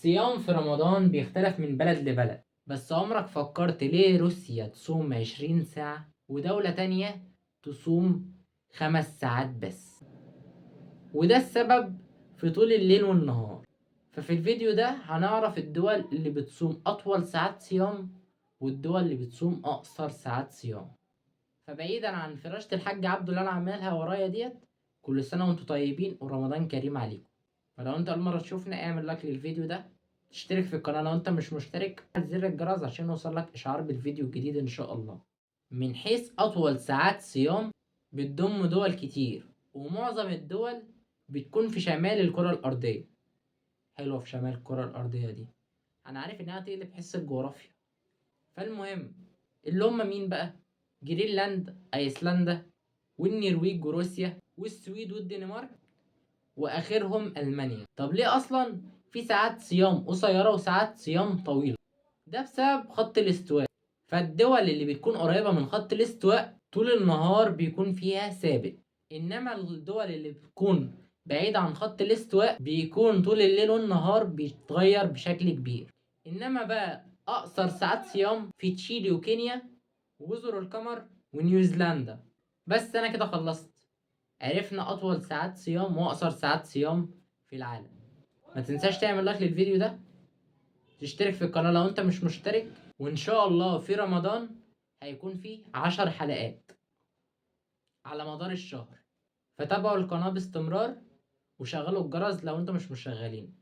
الصيام في رمضان بيختلف من بلد لبلد، بس عمرك فكرت ليه روسيا تصوم 20 ساعة ودولة تانية تصوم 5 ساعات بس؟ وده السبب في طول الليل والنهار. ففي الفيديو ده هنعرف الدول اللي بتصوم أطول ساعات صيام والدول اللي بتصوم أقصر ساعات صيام. فبعيدا عن فراشة الحاج عبده اللي أنا عاملها ورايا ديت، كل سنة وانتم طيبين ورمضان كريم عليكم. فلو انت أول مرة تشوفنا اعمل لايك للفيديو ده، تشترك في القناة لو انت مش مشترك، فعل زر الجرس عشان يوصلك إشعار بالفيديو الجديد إن شاء الله. من حيث أطول ساعات صيام، بتضم دول كتير ومعظم الدول بتكون في شمال الكرة الأرضية. حلوة في شمال الكرة الأرضية دي، أنا عارف إنها تقلب حس الجغرافيا. فالمهم، اللي هم مين بقى؟ جرينلاند، أيسلندا، والنرويج وروسيا والسويد والدنمارك، واخرهم المانيا. طب ليه اصلا في ساعات صيام قصيره وساعات صيام طويله؟ ده بسبب خط الاستواء. فالدول اللي بتكون قريبه من خط الاستواء طول النهار بيكون فيها ثابت، انما الدول اللي بتكون بعيدة عن خط الاستواء بيكون طول الليل والنهار بيتغير بشكل كبير. انما بقى اقصر ساعات صيام في تشيلي وكينيا وجزر القمر ونيوزيلندا. بس انا كده خلصت، عرفنا أطول ساعات صيام وأقصر ساعات صيام في العالم. ما تنساش تعمل لايك للفيديو ده، تشترك في القناة لو أنت مش مشترك، وإن شاء الله في رمضان هيكون فيه 10 حلقات على مدار الشهر. فتابعوا القناة باستمرار وشغلوا الجرس لو أنتم مش مشغلين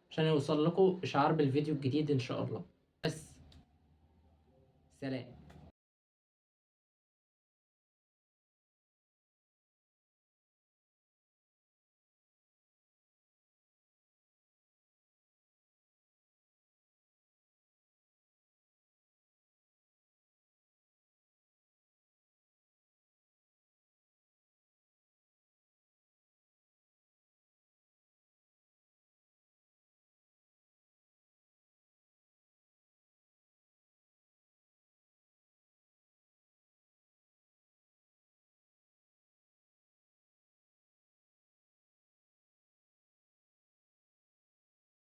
عشان يوصل لكم إشعار بالفيديو الجديد إن شاء الله. بس سلام.